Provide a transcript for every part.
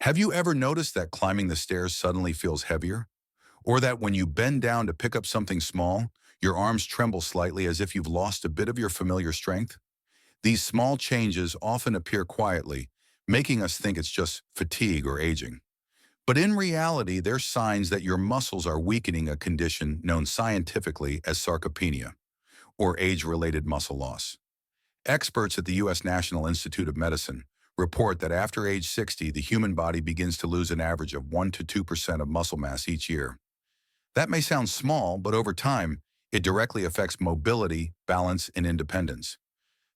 Have you ever noticed that climbing the stairs suddenly feels heavier? Or that when you bend down to pick up something small, your arms tremble slightly as if you've lost a bit of your familiar strength? These small changes often appear quietly, making us think it's just fatigue or aging. But in reality, they're signs that your muscles are weakening, a condition known scientifically as sarcopenia, or age-related muscle loss. Experts at the U.S. National Institute of Medicine report that after age 60, the human body begins to lose an average of 1 to 2% of muscle mass each year. That may sound small, but over time, it directly affects mobility, balance, and independence.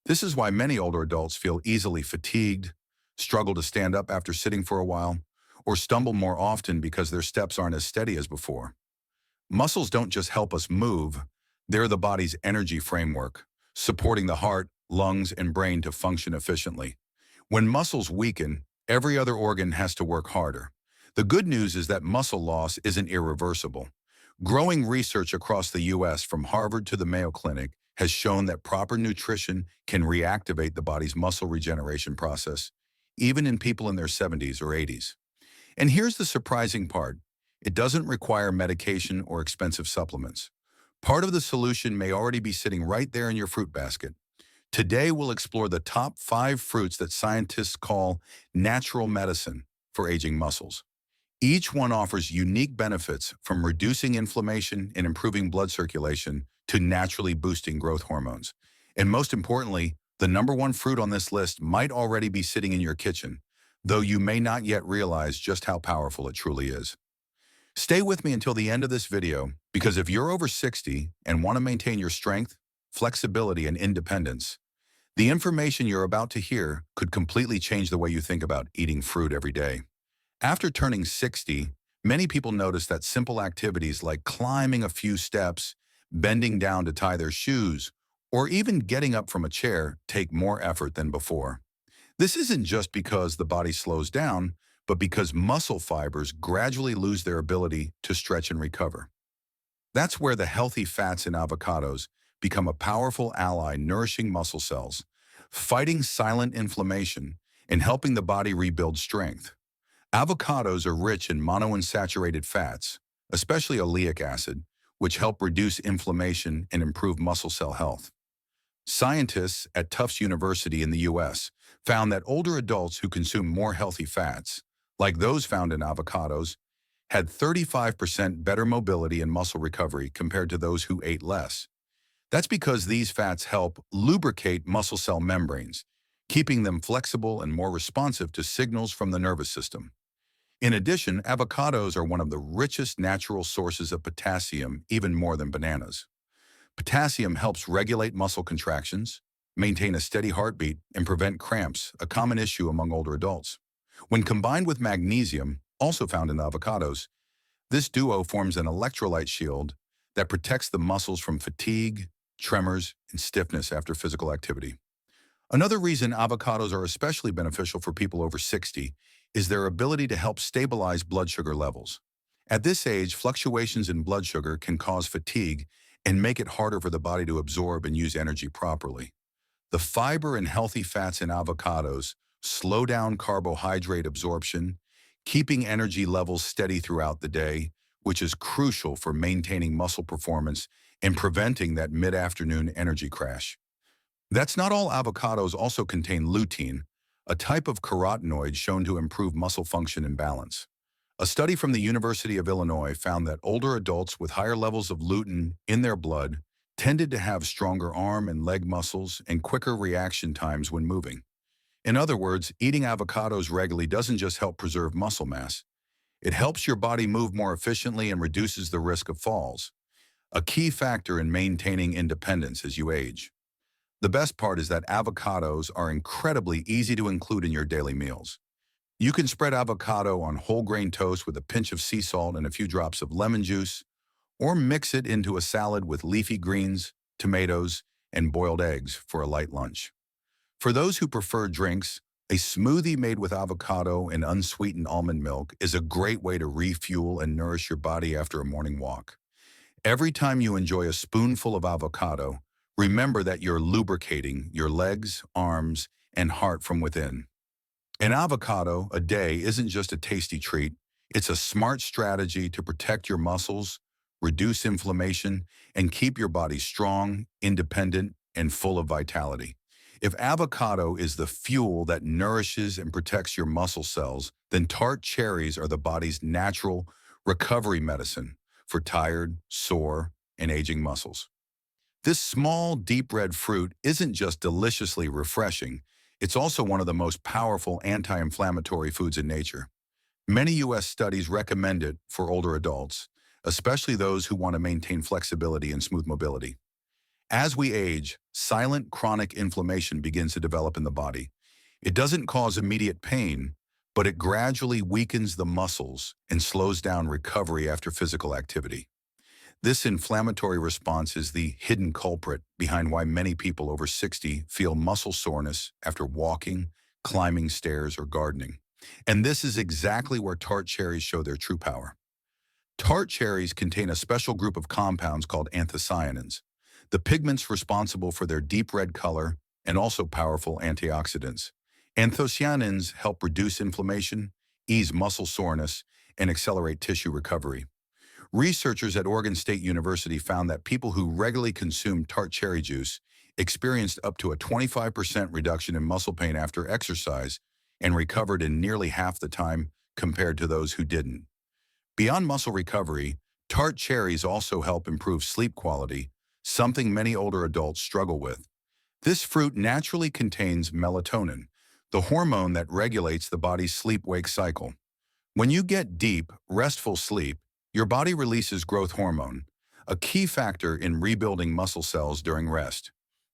This is why many older adults feel easily fatigued, struggle to stand up after sitting for a while, or stumble more often because their steps aren't as steady as before. Muscles don't just help us move, they're the body's energy framework, supporting the heart, lungs, and brain to function efficiently. When muscles weaken, every other organ has to work harder. The good news is that muscle loss isn't irreversible. Growing research across the U.S. from Harvard to the Mayo Clinic has shown that proper nutrition can reactivate the body's muscle regeneration process, even in people in their 70s or 80s. And here's the surprising part. It doesn't require medication or expensive supplements. Part of the solution may already be sitting right there in your fruit basket. Today, we'll explore the top 5 fruits that scientists call natural medicine for aging muscles. Each one offers unique benefits, from reducing inflammation and improving blood circulation to naturally boosting growth hormones. And most importantly, the number one fruit on this list might already be sitting in your kitchen, though you may not yet realize just how powerful it truly is. Stay with me until the end of this video, because if you're over 60 and want to maintain your strength, flexibility, and independence, the information you're about to hear could completely change the way you think about eating fruit every day. After turning 60, many people notice that simple activities like climbing a few steps, bending down to tie their shoes, or even getting up from a chair take more effort than before. This isn't just because the body slows down, but because muscle fibers gradually lose their ability to stretch and recover. That's where the healthy fats in avocados become a powerful ally, nourishing muscle cells, fighting silent inflammation, and helping the body rebuild strength. Avocados are rich in monounsaturated fats, especially oleic acid, which help reduce inflammation and improve muscle cell health. Scientists at Tufts University in the U.S. found that older adults who consume more healthy fats, like those found in avocados, had 35% better mobility and muscle recovery compared to those who ate less. That's because these fats help lubricate muscle cell membranes, keeping them flexible and more responsive to signals from the nervous system. In addition, avocados are one of the richest natural sources of potassium, even more than bananas. Potassium helps regulate muscle contractions, maintain a steady heartbeat, and prevent cramps, a common issue among older adults. When combined with magnesium, also found in avocados, this duo forms an electrolyte shield that protects the muscles from fatigue, tremors, and stiffness after physical activity. Another reason avocados are especially beneficial for people over 60 is their ability to help stabilize blood sugar levels. At this age, fluctuations in blood sugar can cause fatigue and make it harder for the body to absorb and use energy properly. The fiber and healthy fats in avocados slow down carbohydrate absorption, keeping energy levels steady throughout the day, which is crucial for maintaining muscle performance and preventing that mid-afternoon energy crash. That's not all. Avocados also contain lutein, a type of carotenoid shown to improve muscle function and balance. A study from the University of Illinois found that older adults with higher levels of lutein in their blood tended to have stronger arm and leg muscles and quicker reaction times when moving. In other words, eating avocados regularly doesn't just help preserve muscle mass, it helps your body move more efficiently and reduces the risk of falls, a key factor in maintaining independence as you age. The best part is that avocados are incredibly easy to include in your daily meals. You can spread avocado on whole grain toast with a pinch of sea salt and a few drops of lemon juice, or mix it into a salad with leafy greens, tomatoes, and boiled eggs for a light lunch. For those who prefer drinks, a smoothie made with avocado and unsweetened almond milk is a great way to refuel and nourish your body after a morning walk. Every time you enjoy a spoonful of avocado, remember that you're lubricating your legs, arms, and heart from within. An avocado a day isn't just a tasty treat, it's a smart strategy to protect your muscles, reduce inflammation, and keep your body strong, independent, and full of vitality. If avocado is the fuel that nourishes and protects your muscle cells, then tart cherries are the body's natural recovery medicine for tired, sore, and aging muscles. This small, deep red fruit isn't just deliciously refreshing, it's also one of the most powerful anti-inflammatory foods in nature. Many U.S. studies recommend it for older adults, especially those who want to maintain flexibility and smooth mobility. As we age, silent chronic inflammation begins to develop in the body. It doesn't cause immediate pain, but it gradually weakens the muscles and slows down recovery after physical activity. This inflammatory response is the hidden culprit behind why many people over 60 feel muscle soreness after walking, climbing stairs, or gardening. And this is exactly where tart cherries show their true power. Tart cherries contain a special group of compounds called anthocyanins, the pigments responsible for their deep red color and also powerful antioxidants. Anthocyanins help reduce inflammation, ease muscle soreness, and accelerate tissue recovery. Researchers at Oregon State University found that people who regularly consumed tart cherry juice experienced up to a 25% reduction in muscle pain after exercise and recovered in nearly half the time compared to those who didn't. Beyond muscle recovery, tart cherries also help improve sleep quality, something many older adults struggle with. This fruit naturally contains melatonin, the hormone that regulates the body's sleep-wake cycle. When you get deep, restful sleep, your body releases growth hormone, a key factor in rebuilding muscle cells during rest.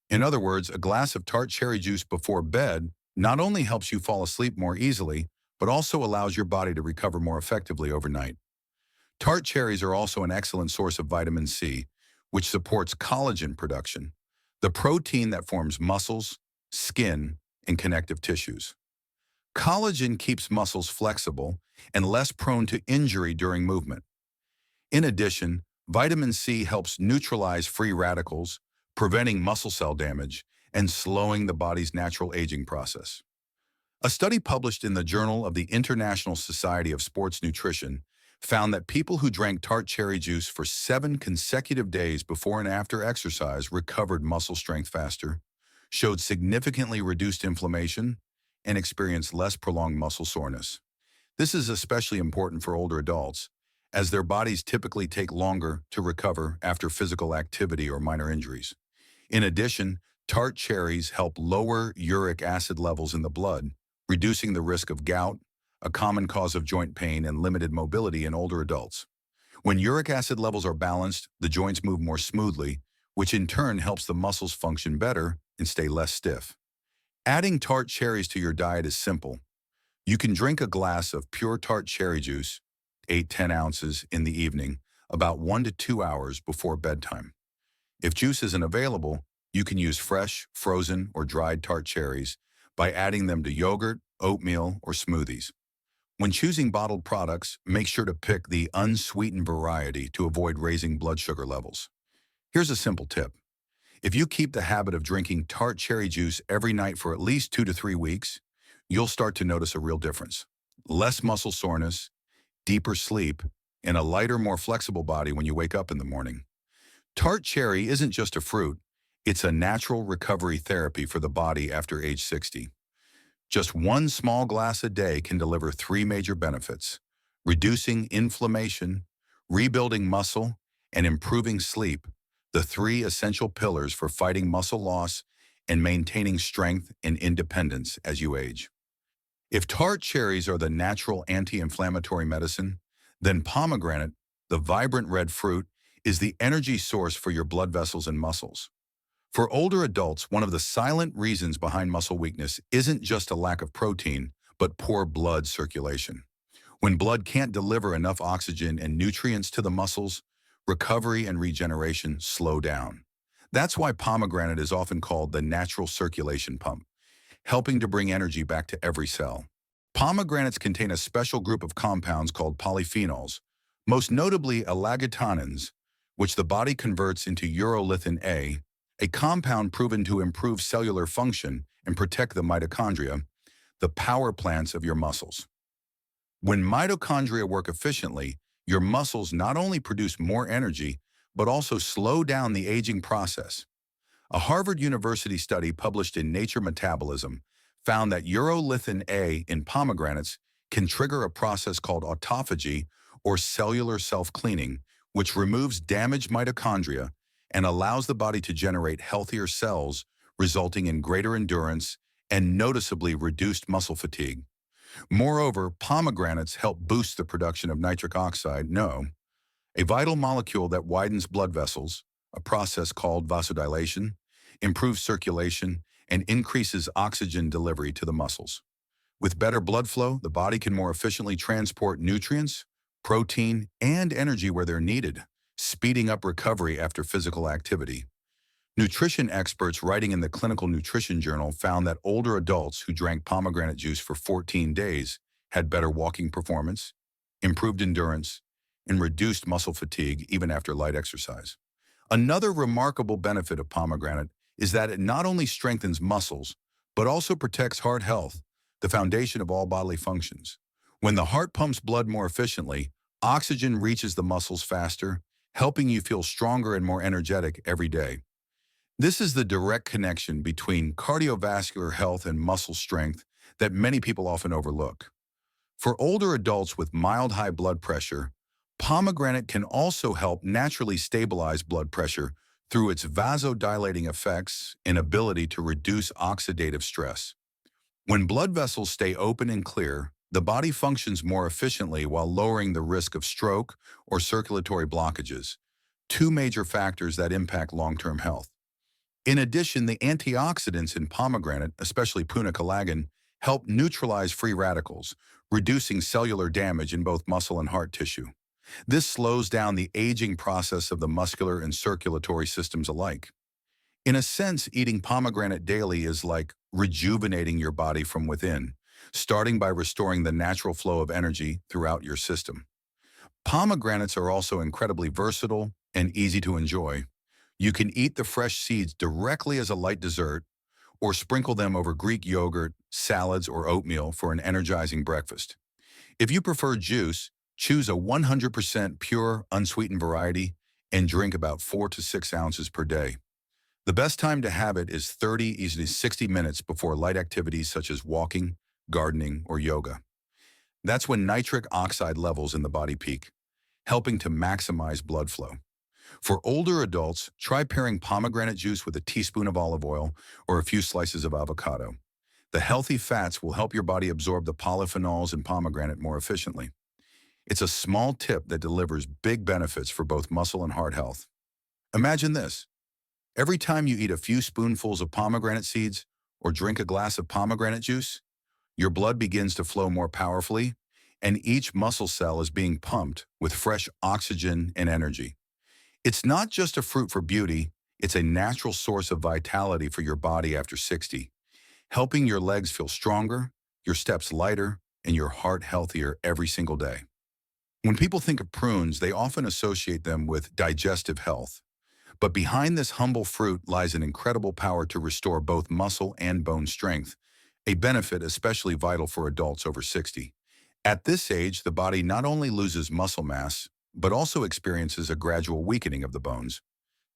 In other words, a glass of tart cherry juice before bed not only helps you fall asleep more easily, but also allows your body to recover more effectively overnight. Tart cherries are also an excellent source of vitamin C, which supports collagen production, the protein that forms muscles, skin, and connective tissues. Collagen keeps muscles flexible and less prone to injury during movement. In addition, vitamin C helps neutralize free radicals, preventing muscle cell damage and slowing the body's natural aging process. A study published in the Journal of the International Society of Sports Nutrition found that people who drank tart cherry juice for 7 consecutive days before and after exercise recovered muscle strength faster, showed significantly reduced inflammation, and experienced less prolonged muscle soreness. This is especially important for older adults, as their bodies typically take longer to recover after physical activity or minor injuries. In addition, tart cherries help lower uric acid levels in the blood, reducing the risk of gout, a common cause of joint pain and limited mobility in older adults. When uric acid levels are balanced, the joints move more smoothly, which in turn helps the muscles function better and stay less stiff. Adding tart cherries to your diet is simple. You can drink a glass of pure tart cherry juice, 8–10 ounces in the evening, about 1 to 2 hours before bedtime. If juice isn't available, you can use fresh, frozen, or dried tart cherries by adding them to yogurt, oatmeal, or smoothies. When choosing bottled products, make sure to pick the unsweetened variety to avoid raising blood sugar levels. Here's a simple tip. If you keep the habit of drinking tart cherry juice every night for at least 2 to 3 weeks, you'll start to notice a real difference. Less muscle soreness, deeper sleep, and a lighter, more flexible body when you wake up in the morning. Tart cherry isn't just a fruit, it's a natural recovery therapy for the body after age 60. Just one small glass a day can deliver 3 major benefits: reducing inflammation, rebuilding muscle, and improving sleep, the 3 essential pillars for fighting muscle loss and maintaining strength and independence as you age. If tart cherries are the natural anti-inflammatory medicine, then pomegranate, the vibrant red fruit, is the energy source for your blood vessels and muscles. For older adults, one of the silent reasons behind muscle weakness isn't just a lack of protein, but poor blood circulation. When blood can't deliver enough oxygen and nutrients to the muscles, recovery and regeneration slow down. That's why pomegranate is often called the natural circulation pump, helping to bring energy back to every cell. Pomegranates contain a special group of compounds called polyphenols, most notably elagotanins, which the body converts into urolithin A compound proven to improve cellular function and protect the mitochondria, the power plants of your muscles. When mitochondria work efficiently, your muscles not only produce more energy, but also slow down the aging process. A Harvard University study published in Nature Metabolism found that urolithin A in pomegranates can trigger a process called autophagy, or cellular self-cleaning, which removes damaged mitochondria and allows the body to generate healthier cells, resulting in greater endurance and noticeably reduced muscle fatigue. Moreover, pomegranates help boost the production of nitric oxide, NO, a vital molecule that widens blood vessels, a process called vasodilation, improves circulation, and increases oxygen delivery to the muscles. With better blood flow, the body can more efficiently transport nutrients, protein, and energy where they're needed, speeding up recovery after physical activity. Nutrition experts writing in the Clinical Nutrition Journal found that older adults who drank pomegranate juice for 14 days had better walking performance, improved endurance, and reduced muscle fatigue even after light exercise. Another remarkable benefit of pomegranate is that it not only strengthens muscles, but also protects heart health, the foundation of all bodily functions. When the heart pumps blood more efficiently, oxygen reaches the muscles faster, helping you feel stronger and more energetic every day. This is the direct connection between cardiovascular health and muscle strength that many people often overlook. For older adults with mild high blood pressure, pomegranate can also help naturally stabilize blood pressure through its vasodilating effects and ability to reduce oxidative stress. When blood vessels stay open and clear, the body functions more efficiently while lowering the risk of stroke or circulatory blockages, two major factors that impact long-term health. In addition, the antioxidants in pomegranate, especially punicalagin, help neutralize free radicals, reducing cellular damage in both muscle and heart tissue. This slows down the aging process of the muscular and circulatory systems alike. In a sense, eating pomegranate daily is like rejuvenating your body from within, starting by restoring the natural flow of energy throughout your system. Pomegranates are also incredibly versatile and easy to enjoy. You can eat the fresh seeds directly as a light dessert, or sprinkle them over Greek yogurt, salads, or oatmeal for an energizing breakfast. If you prefer juice, choose a 100% pure, unsweetened variety and drink about 4 to 6 ounces per day. The best time to have it is 30 to 60 minutes before light activities such as walking, gardening, or yoga. That's when nitric oxide levels in the body peak, helping to maximize blood flow. For older adults, try pairing pomegranate juice with a teaspoon of olive oil or a few slices of avocado. The healthy fats will help your body absorb the polyphenols in pomegranate more efficiently. It's a small tip that delivers big benefits for both muscle and heart health. Imagine this. Every time you eat a few spoonfuls of pomegranate seeds or drink a glass of pomegranate juice, your blood begins to flow more powerfully, and each muscle cell is being pumped with fresh oxygen and energy. It's not just a fruit for beauty, it's a natural source of vitality for your body after 60, helping your legs feel stronger, your steps lighter, and your heart healthier every single day. When people think of prunes, they often associate them with digestive health. But behind this humble fruit lies an incredible power to restore both muscle and bone strength, a benefit especially vital for adults over 60. At this age, the body not only loses muscle mass, but also experiences a gradual weakening of the bones.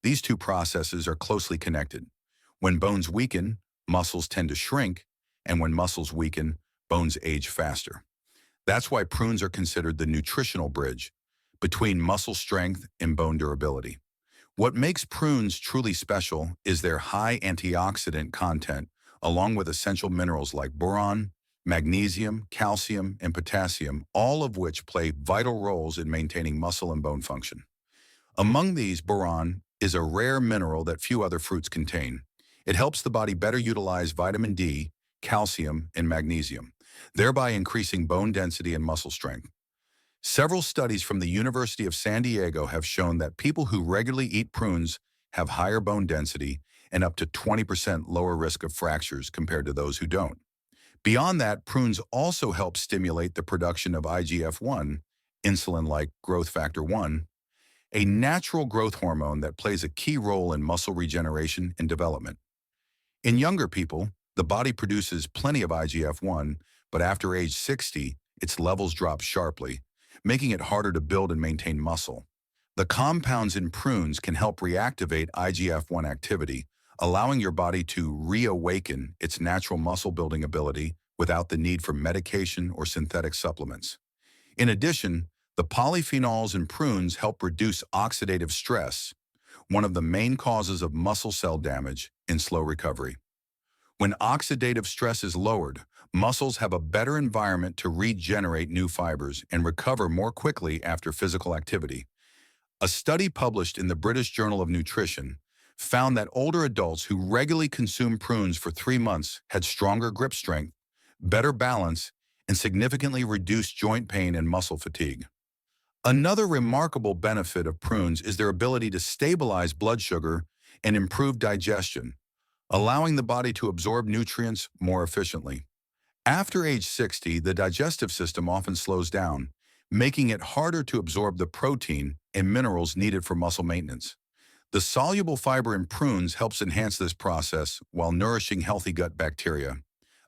These two processes are closely connected. When bones weaken, muscles tend to shrink, and when muscles weaken, bones age faster. That's why prunes are considered the nutritional bridge between muscle strength and bone durability. What makes prunes truly special is their high antioxidant content, along with essential minerals like boron, magnesium, calcium, and potassium, all of which play vital roles in maintaining muscle and bone function. Among these, boron is a rare mineral that few other fruits contain. It helps the body better utilize vitamin D, calcium, and magnesium, thereby increasing bone density and muscle strength. Several studies from the University of San Diego have shown that people who regularly eat prunes have higher bone density and up to 20% lower risk of fractures compared to those who don't. Beyond that, prunes also help stimulate the production of IGF-1, insulin-like growth factor 1, a natural growth hormone that plays a key role in muscle regeneration and development. In younger people, The body produces plenty of IGF-1, but after age 60, its levels drop sharply, making it harder to build and maintain muscle. The compounds in prunes can help reactivate IGF-1 activity, allowing your body to reawaken its natural muscle-building ability without the need for medication or synthetic supplements. In addition, the polyphenols in prunes help reduce oxidative stress, one of the main causes of muscle cell damage in slow recovery. When oxidative stress is lowered, muscles have a better environment to regenerate new fibers and recover more quickly after physical activity. A study published in the British Journal of Nutrition found that older adults who regularly consumed prunes for 3 months had stronger grip strength, better balance, and significantly reduced joint pain and muscle fatigue. Another remarkable benefit of prunes is their ability to stabilize blood sugar and improve digestion, allowing the body to absorb nutrients more efficiently. After age 60, the digestive system often slows down, making it harder to absorb the protein and minerals needed for muscle maintenance. The soluble fiber in prunes helps enhance this process while nourishing healthy gut bacteria,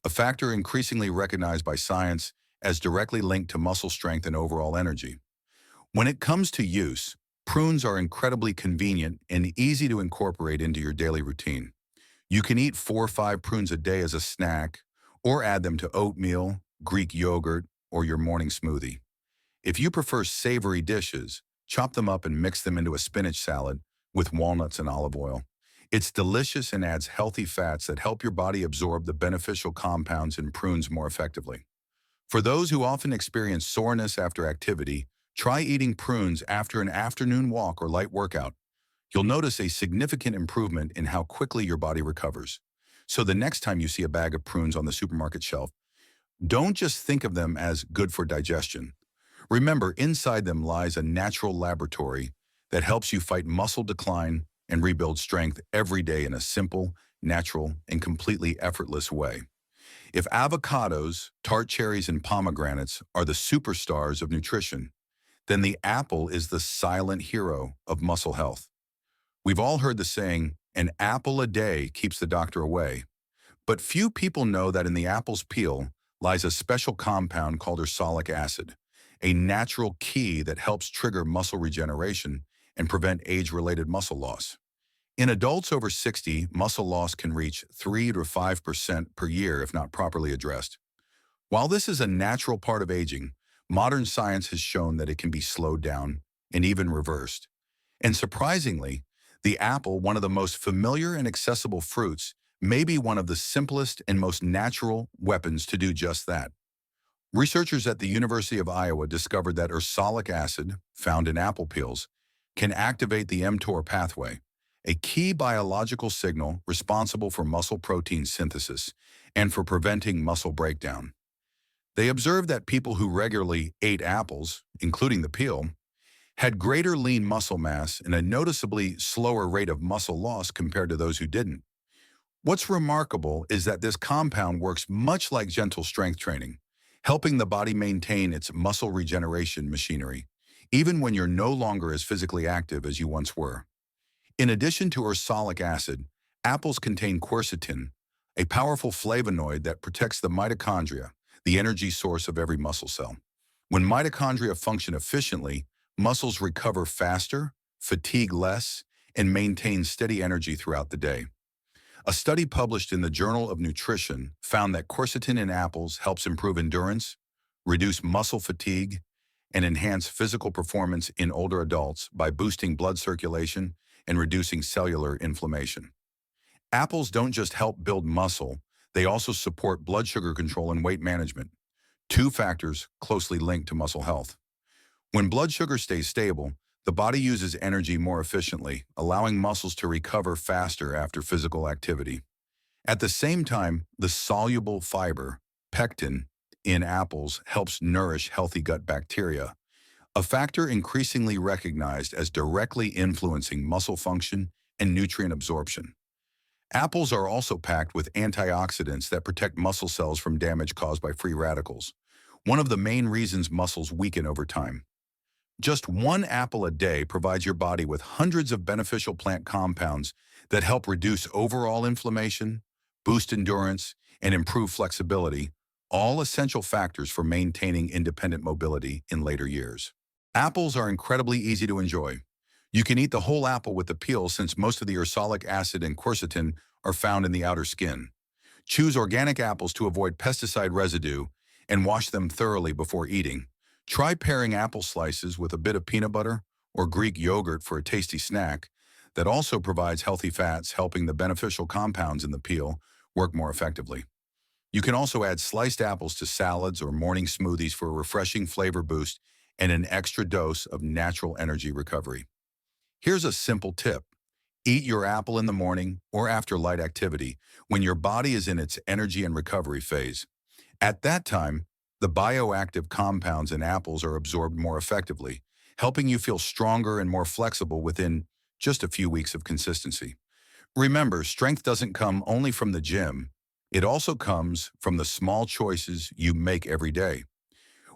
a factor increasingly recognized by science as directly linked to muscle strength and overall energy. When it comes to use, prunes are incredibly convenient and easy to incorporate into your daily routine. You can eat 4 or 5 prunes a day as a snack, or add them to oatmeal, Greek yogurt, or your morning smoothie. If you prefer savory dishes, chop them up and mix them into a spinach salad with walnuts and olive oil. It's delicious and adds healthy fats that help your body absorb the beneficial compounds in prunes more effectively. For those who often experience soreness after activity, try eating prunes after an afternoon walk or light workout. You'll notice a significant improvement in how quickly your body recovers. So the next time you see a bag of prunes on the supermarket shelf, don't just think of them as good for digestion. Remember, inside them lies a natural laboratory that helps you fight muscle decline and rebuild strength every day in a simple, natural, and completely effortless way. If avocados, tart cherries, and pomegranates are the superstars of nutrition, then the apple is the silent hero of muscle health. We've all heard the saying, an apple a day keeps the doctor away. But few people know that in the apple's peel lies a special compound called ursolic acid, a natural key that helps trigger muscle regeneration and prevent age-related muscle loss. In adults over 60, muscle loss can reach 3 to 5% per year if not properly addressed. While this is a natural part of aging, modern science has shown that it can be slowed down and even reversed. And surprisingly, the apple, one of the most familiar and accessible fruits, may be one of the simplest and most natural weapons to do just that. Researchers at the University of Iowa discovered that ursolic acid, found in apple peels, can activate the mTOR pathway, a key biological signal responsible for muscle protein synthesis and for preventing muscle breakdown. They observed that people who regularly ate apples, including the peel, had greater lean muscle mass and a noticeably slower rate of muscle loss compared to those who didn't. What's remarkable is that this compound works much like gentle strength training, helping the body maintain its muscle regeneration machinery, even when you're no longer as physically active as you once were. In addition to ursolic acid, apples contain quercetin, a powerful flavonoid that protects the mitochondria, the energy source of every muscle cell. When mitochondria function efficiently, muscles recover faster, fatigue less, and maintain steady energy throughout the day. A study published in the Journal of Nutrition found that quercetin in apples helps improve endurance, reduce muscle fatigue, and enhance physical performance in older adults by boosting blood circulation and reducing cellular inflammation. Apples don't just help build muscle, they also support blood sugar control and weight management, two factors closely linked to muscle health. When blood sugar stays stable, the body uses energy more efficiently, allowing muscles to recover faster after physical activity. At the same time, the soluble fiber, pectin, in apples helps nourish healthy gut bacteria, a factor increasingly recognized as directly influencing muscle function and nutrient absorption. Apples are also packed with antioxidants that protect muscle cells from damage caused by free radicals, one of the main reasons muscles weaken over time. Just one apple a day provides your body with hundreds of beneficial plant compounds that help reduce overall inflammation, boost endurance, and improve flexibility, all essential factors for maintaining independent mobility in later years. Apples are incredibly easy to enjoy. You can eat the whole apple with the peel since most of the ursolic acid and quercetin are found in the outer skin. Choose organic apples to avoid pesticide residue and wash them thoroughly before eating. Try pairing apple slices with a bit of peanut butter or Greek yogurt for a tasty snack that also provides healthy fats, helping the beneficial compounds in the peel work more effectively. You can also add sliced apples to salads or morning smoothies for a refreshing flavor boost and an extra dose of natural energy recovery. Here's a simple tip. Eat your apple in the morning or after light activity when your body is in its energy and recovery phase. At that time, the bioactive compounds in apples are absorbed more effectively, helping you feel stronger and more flexible within just a few weeks of consistency. Remember, strength doesn't come only from the gym. It also comes from the small choices you make every day.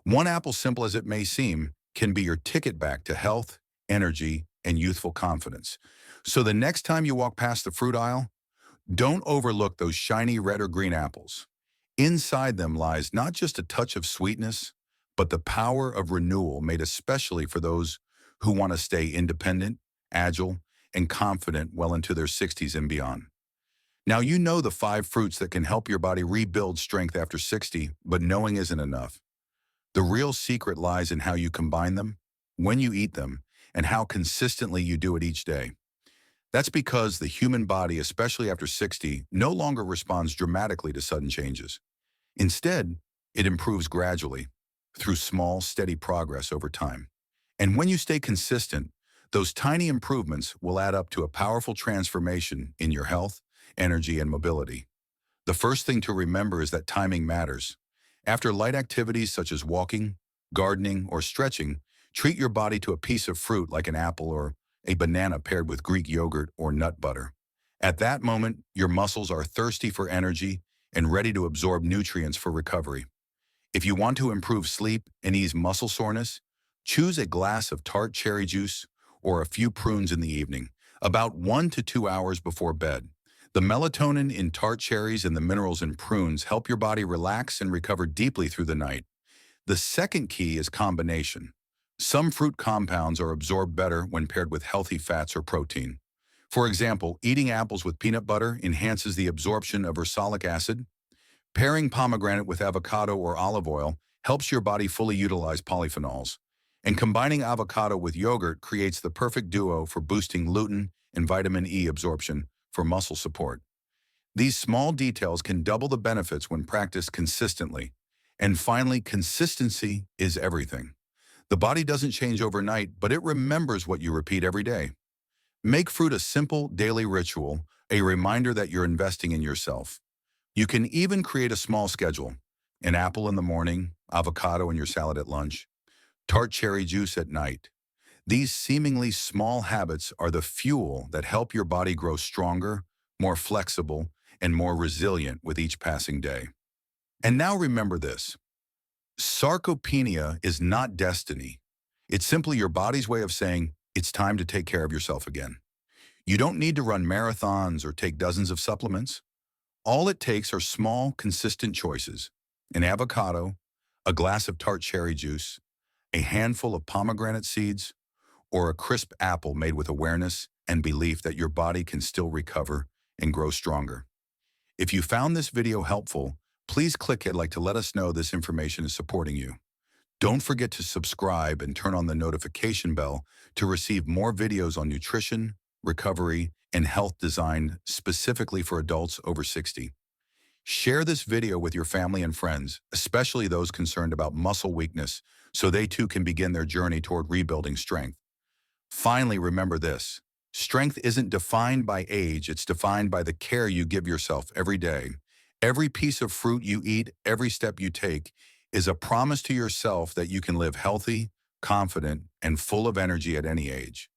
One apple, simple as it may seem, can be your ticket back to health, energy, and youthful confidence. So the next time you walk past the fruit aisle, don't overlook those shiny red or green apples. Inside them lies not just a touch of sweetness, but the power of renewal made especially for those who want to stay independent, agile, and confident well into their 60s and beyond. Now you know the 5 fruits that can help your body rebuild strength after 60, but knowing isn't enough. The real secret lies in how you combine them, when you eat them, and how consistently you do it each day. That's because the human body, especially after 60, no longer responds dramatically to sudden changes. Instead, it improves gradually, through small, steady progress over time. And when you stay consistent, those tiny improvements will add up to a powerful transformation in your health, energy, and mobility. The first thing to remember is that timing matters. After light activities such as walking, gardening, or stretching, treat your body to a piece of fruit like an apple or a banana paired with Greek yogurt or nut butter. At that moment, your muscles are thirsty for energy and ready to absorb nutrients for recovery. If you want to improve sleep and ease muscle soreness, choose a glass of Tart cherry juice or a few prunes in the evening, about 1 to 2 hours before bed. The melatonin in Tart cherries and the minerals in prunes help your body relax and recover deeply through the night. The second key is combination. Some fruit compounds are absorbed better when paired with healthy fats or protein. For example, eating apples with peanut butter enhances the absorption of ursolic acid. Pairing pomegranate with avocado or olive oil helps your body fully utilize polyphenols. And combining avocado with yogurt creates the perfect duo for boosting lutein and vitamin E absorption for muscle support. These small details can double the benefits when practiced consistently. And finally, consistency is everything. The body doesn't change overnight, but it remembers what you repeat every day. Make fruit a simple daily ritual, a reminder that you're investing in yourself. You can even create a small schedule. An apple in the morning, avocado in your salad at lunch, Tart cherry juice at night. These seemingly small habits are the fuel that help your body grow stronger, more flexible, and more resilient with each passing day. And now remember this. Sarcopenia is not destiny. It's simply your body's way of saying, it's time to take care of yourself again. You don't need to run marathons or take dozens of supplements. All it takes are small, consistent choices. An avocado, a glass of Tart cherry juice, a handful of pomegranate seeds, or a crisp apple made with awareness and belief that your body can still recover and grow stronger. If you found this video helpful, please click it like to let us know this information is supporting you. Don't forget to subscribe and turn on the notification bell to receive more videos on nutrition, recovery, and health designed specifically for adults over 60. Share this video with your family and friends, especially those concerned about muscle weakness, so they too can begin their journey toward rebuilding strength. Finally, remember this. Strength isn't defined by age, it's defined by the care you give yourself every day. Every piece of fruit you eat, every step you take, is a promise to yourself that you can live healthy, confident, and full of energy at any age.